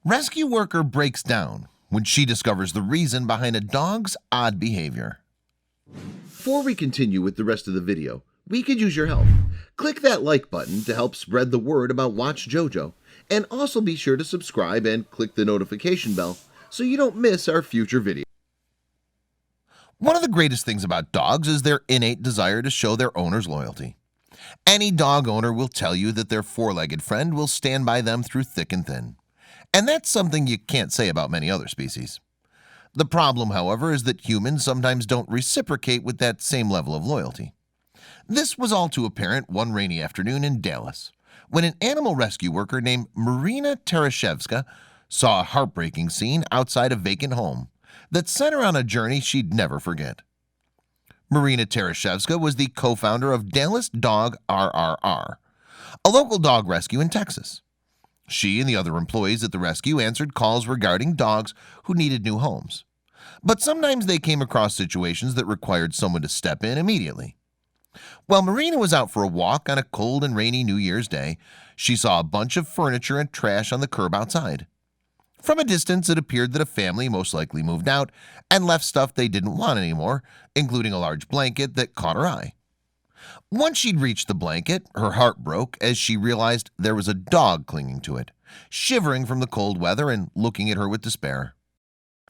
Rescue worker breaks down when she discovers the reason behind a dog's odd behavior. Before we continue with the rest of the video, we could use your help. Click that like button to help spread the word about watchJojo, and also be sure to subscribe and click the notification bell so you don't miss our future videos. One of the greatest things about dogs is their innate desire to show their owner's loyalty. Any dog owner will tell you that their four-legged friend will stand by them through thick and thin. And that's something you can't say about many other species. The problem, however, is that humans sometimes don't reciprocate with that same level of loyalty. This was all too apparent one rainy afternoon in Dallas, when an animal rescue worker named Marina Tereshevska saw a heartbreaking scene outside a vacant home that sent her on a journey she'd never forget. Marina Tereshevska was the co-founder of Dallas Dog RRR, a local dog rescue in Texas. She and the other employees at the rescue answered calls regarding dogs who needed new homes. But sometimes they came across situations that required someone to step in immediately. While Marina was out for a walk on a cold and rainy New Year's Day, she saw a bunch of furniture and trash on the curb outside. From a distance, it appeared that a family most likely moved out and left stuff they didn't want anymore, including a large blanket that caught her eye. Once she'd reached the blanket, her heart broke as she realized there was a dog clinging to it, shivering from the cold weather and looking at her with despair.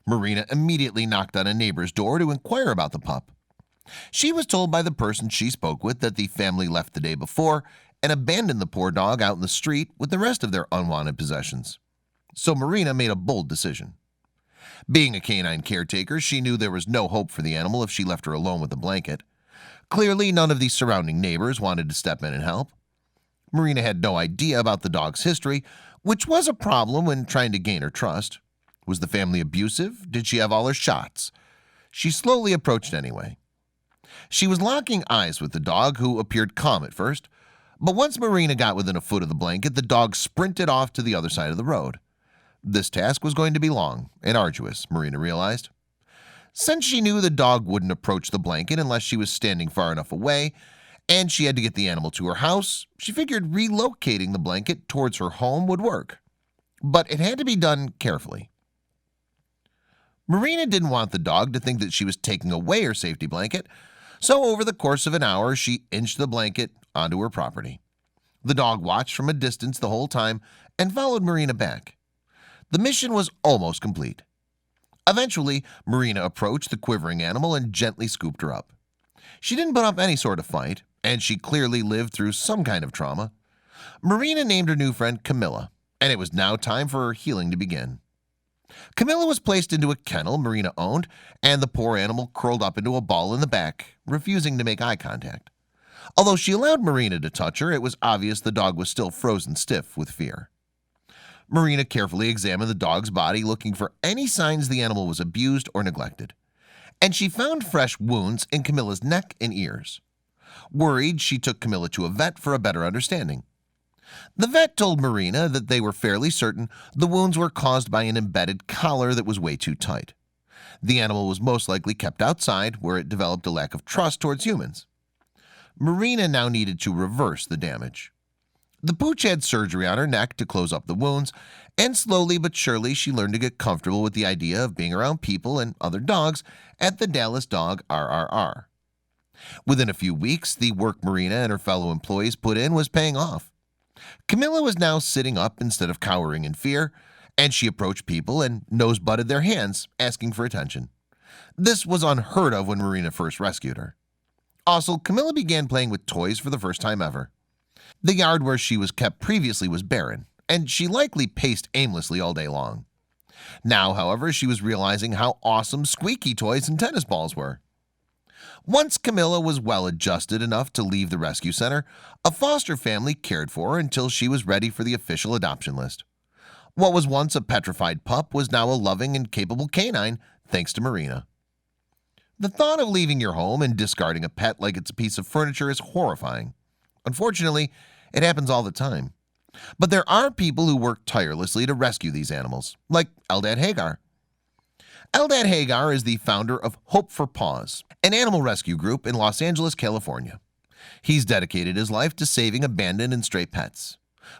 Marina immediately knocked on a neighbor's door to inquire about the pup. She was told by the person she spoke with that the family left the day before and abandoned the poor dog out in the street with the rest of their unwanted possessions. So Marina made a bold decision. Being a canine caretaker, she knew there was no hope for the animal if she left her alone with the blanket. Clearly, none of the surrounding neighbors wanted to step in and help. Marina had no idea about the dog's history, which was a problem when trying to gain her trust. Was the family abusive? Did she have all her shots? She slowly approached anyway. She was locking eyes with the dog, who appeared calm at first, but once Marina got within a foot of the blanket, the dog sprinted off to the other side of the road. This task was going to be long and arduous, Marina realized. Since she knew the dog wouldn't approach the blanket unless she was standing far enough away, and she had to get the animal to her house, she figured relocating the blanket towards her home would work. But it had to be done carefully. Marina didn't want the dog to think that she was taking away her safety blanket, so over the course of an hour, she inched the blanket onto her property. The dog watched from a distance the whole time and followed Marina back. The mission was almost complete. Eventually, Marina approached the quivering animal and gently scooped her up. She didn't put up any sort of fight, and she clearly lived through some kind of trauma. Marina named her new friend Camilla, and it was now time for her healing to begin. Camilla was placed into a kennel Marina owned, and the poor animal curled up into a ball in the back, refusing to make eye contact. Although she allowed Marina to touch her, it was obvious the dog was still frozen stiff with fear. Marina carefully examined the dog's body, looking for any signs the animal was abused or neglected. And she found fresh wounds in Camilla's neck and ears. Worried, she took Camilla to a vet for a better understanding. The vet told Marina that they were fairly certain the wounds were caused by an embedded collar that was way too tight. The animal was most likely kept outside, where it developed a lack of trust towards humans. Marina now needed to reverse the damage. The pooch had surgery on her neck to close up the wounds, and slowly but surely she learned to get comfortable with the idea of being around people and other dogs at the Dallas Dog RRR. Within a few weeks, the work Marina and her fellow employees put in was paying off. Camilla was now sitting up instead of cowering in fear, and she approached people and nose-butted their hands, asking for attention. This was unheard of when Marina first rescued her. Also, Camilla began playing with toys for the first time ever. The yard where she was kept previously was barren, and she likely paced aimlessly all day long. Now, however, she was realizing how awesome squeaky toys and tennis balls were. Once Camilla was well adjusted enough to leave the rescue center, a foster family cared for her until she was ready for the official adoption list. What was once a petrified pup was now a loving and capable canine, thanks to Marina. The thought of leaving your home and discarding a pet like it's a piece of furniture is horrifying. Unfortunately, it happens all the time. But there are people who work tirelessly to rescue these animals, like Eldad Hagar. Eldad Hagar is the founder of Hope for Paws, an animal rescue group in Los Angeles, California. He's dedicated his life to saving abandoned and stray pets.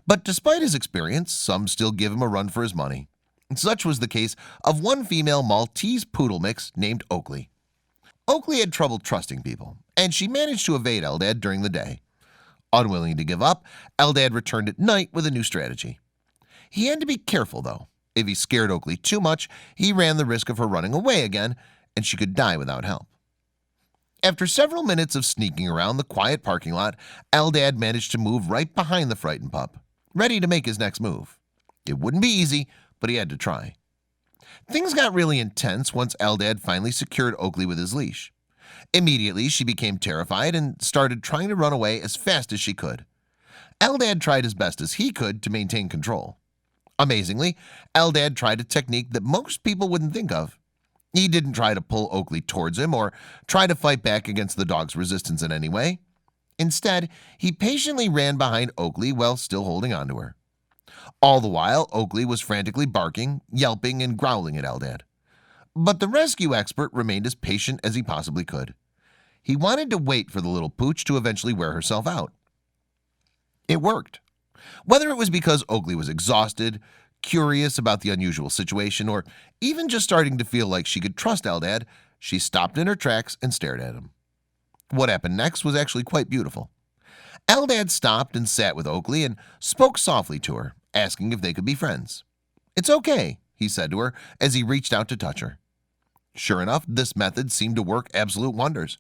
But despite his experience, some still give him a run for his money. Such was the case of one female Maltese poodle mix named Oakley. Oakley had trouble trusting people, and she managed to evade Eldad during the day. Unwilling to give up, Eldad returned at night with a new strategy. He had to be careful, though. If he scared Oakley too much, he ran the risk of her running away again, and she could die without help. After several minutes of sneaking around the quiet parking lot, Eldad managed to move right behind the frightened pup, ready to make his next move. It wouldn't be easy, but he had to try. Things got really intense once Eldad finally secured Oakley with his leash. Immediately, she became terrified and started trying to run away as fast as she could. Eldad tried as best as he could to maintain control. Amazingly, Eldad tried a technique that most people wouldn't think of. He didn't try to pull Oakley towards him or try to fight back against the dog's resistance in any way. Instead, he patiently ran behind Oakley while still holding onto her. All the while, Oakley was frantically barking, yelping, and growling at Eldad. But the rescue expert remained as patient as he possibly could. He wanted to wait for the little pooch to eventually wear herself out. It worked. Whether it was because Oakley was exhausted, curious about the unusual situation, or even just starting to feel like she could trust Eldad, she stopped in her tracks and stared at him. What happened next was actually quite beautiful. Eldad stopped and sat with Oakley and spoke softly to her, asking if they could be friends. "It's okay," he said to her as he reached out to touch her. Sure enough, this method seemed to work absolute wonders.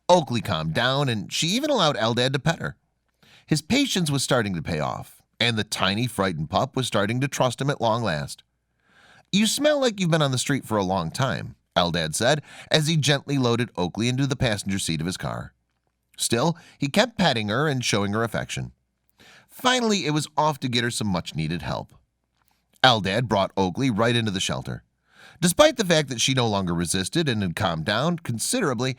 Oakley calmed down, and she even allowed Eldad to pet her. His patience was starting to pay off, and the tiny, frightened pup was starting to trust him at long last. "You smell like you've been on the street for a long time," Eldad said as he gently loaded Oakley into the passenger seat of his car. Still, he kept petting her and showing her affection. Finally, it was off to get her some much-needed help. Eldad brought Oakley right into the shelter. Despite the fact that she no longer resisted and had calmed down considerably,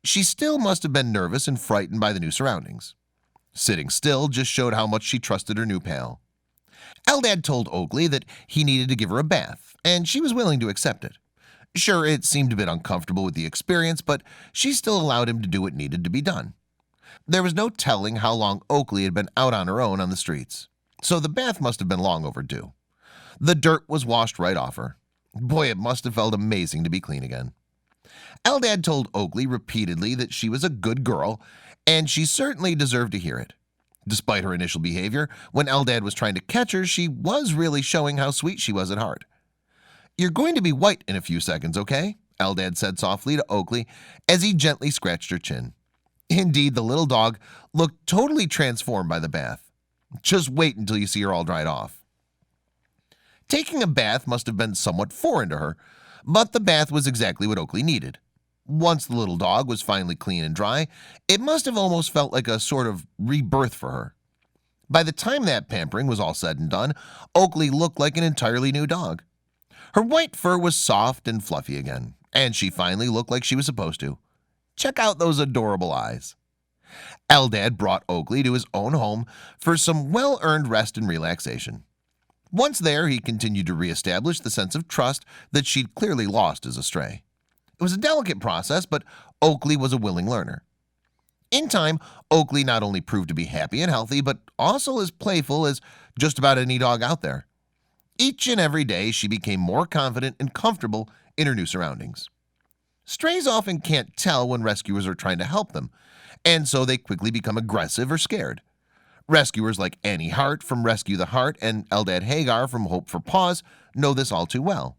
she still must have been nervous and frightened by the new surroundings. Sitting still just showed how much she trusted her new pal. Eldad told Oakley that he needed to give her a bath, and she was willing to accept it. Sure, it seemed a bit uncomfortable with the experience, but she still allowed him to do what needed to be done. There was no telling how long Oakley had been out on her own on the streets, so the bath must have been long overdue. The dirt was washed right off her. Boy, it must have felt amazing to be clean again. Eldad told Oakley repeatedly that she was a good girl, and she certainly deserved to hear it. Despite her initial behavior, when Eldad was trying to catch her, she was really showing how sweet she was at heart. "You're going to be white in a few seconds, okay?" Eldad said softly to Oakley as he gently scratched her chin. Indeed, the little dog looked totally transformed by the bath. "Just wait until you see her all dried off." Taking a bath must have been somewhat foreign to her, but the bath was exactly what Oakley needed. Once the little dog was finally clean and dry, it must have almost felt like a sort of rebirth for her. By the time that pampering was all said and done, Oakley looked like an entirely new dog. Her white fur was soft and fluffy again, and she finally looked like she was supposed to. Check out those adorable eyes. Eldad brought Oakley to his own home for some well-earned rest and relaxation. Once there, he continued to reestablish the sense of trust that she'd clearly lost as a stray. It was a delicate process, but Oakley was a willing learner. In time, Oakley not only proved to be happy and healthy, but also as playful as just about any dog out there. Each and every day, she became more confident and comfortable in her new surroundings. Strays often can't tell when rescuers are trying to help them, and so they quickly become aggressive or scared. Rescuers like Annie Hart from Rescue the Heart and Eldad Hagar from Hope for Paws know this all too well.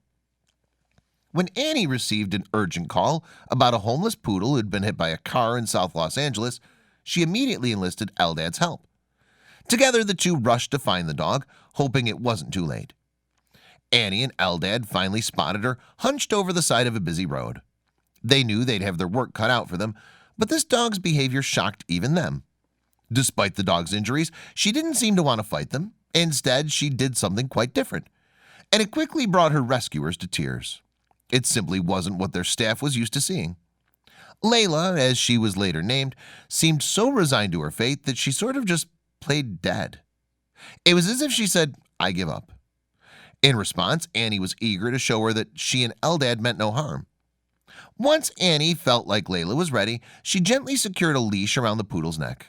When Annie received an urgent call about a homeless poodle who had been hit by a car in South Los Angeles, she immediately enlisted Eldad's help. Together, the two rushed to find the dog, hoping it wasn't too late. Annie and Eldad finally spotted her hunched over the side of a busy road. They knew they'd have their work cut out for them, but this dog's behavior shocked even them. Despite the dog's injuries, she didn't seem to want to fight them. Instead, she did something quite different, and it quickly brought her rescuers to tears. It simply wasn't what their staff was used to seeing. Layla, as she was later named, seemed so resigned to her fate that she sort of just played dead. It was as if she said, "I give up." In response, Annie was eager to show her that she and Eldad meant no harm. Once Annie felt like Layla was ready, she gently secured a leash around the poodle's neck.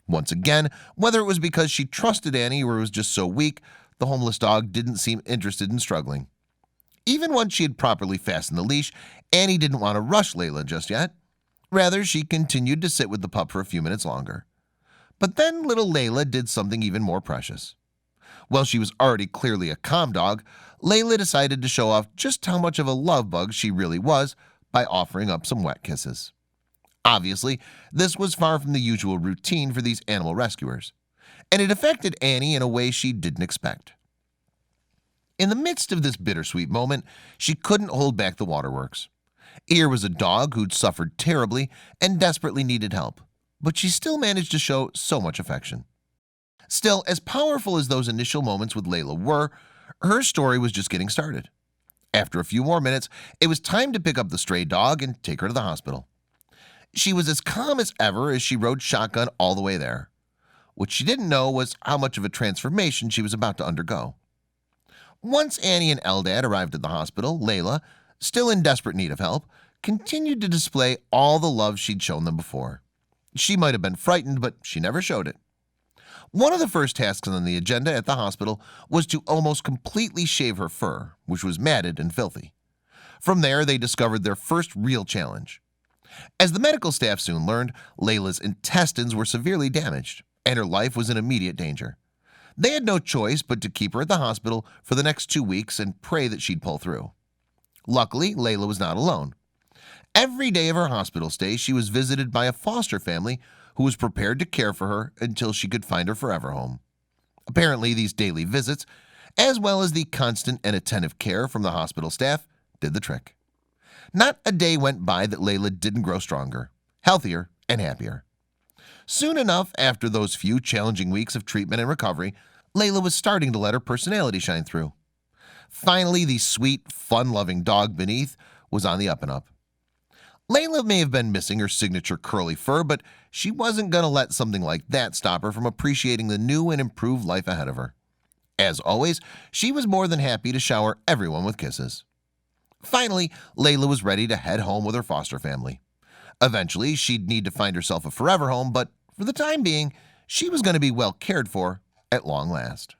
Once again, whether it was because she trusted Annie or was just so weak, the homeless dog didn't seem interested in struggling. Even once she had properly fastened the leash, Annie didn't want to rush Layla just yet. Rather, she continued to sit with the pup for a few minutes longer. But then little Layla did something even more precious. While she was already clearly a calm dog, Layla decided to show off just how much of a love bug she really was by offering up some wet kisses. Obviously, this was far from the usual routine for these animal rescuers, and it affected Annie in a way she didn't expect. In the midst of this bittersweet moment, she couldn't hold back the waterworks. Here was a dog who'd suffered terribly and desperately needed help, but she still managed to show so much affection. Still, as powerful as those initial moments with Layla were, her story was just getting started. After a few more minutes, it was time to pick up the stray dog and take her to the hospital. She was as calm as ever as she rode shotgun all the way there. What she didn't know was how much of a transformation she was about to undergo. Once Annie and Eldad arrived at the hospital, Layla, still in desperate need of help, continued to display all the love she'd shown them before. She might have been frightened, but she never showed it. One of the first tasks on the agenda at the hospital was to almost completely shave her fur, which was matted and filthy. From there, they discovered their first real challenge. As the medical staff soon learned, Layla's intestines were severely damaged, and her life was in immediate danger. They had no choice but to keep her at the hospital for the next 2 weeks and pray that she'd pull through. Luckily, Layla was not alone. Every day of her hospital stay, she was visited by a foster family who was prepared to care for her until she could find her forever home. Apparently, these daily visits, as well as the constant and attentive care from the hospital staff, did the trick. Not a day went by that Layla didn't grow stronger, healthier, and happier. Soon enough, after those few challenging weeks of treatment and recovery, Layla was starting to let her personality shine through. Finally, the sweet, fun-loving dog beneath was on the up and up. Layla may have been missing her signature curly fur, but she wasn't going to let something like that stop her from appreciating the new and improved life ahead of her. As always, she was more than happy to shower everyone with kisses. Finally, Layla was ready to head home with her foster family. Eventually, she'd need to find herself a forever home, but for the time being, she was going to be well cared for at long last.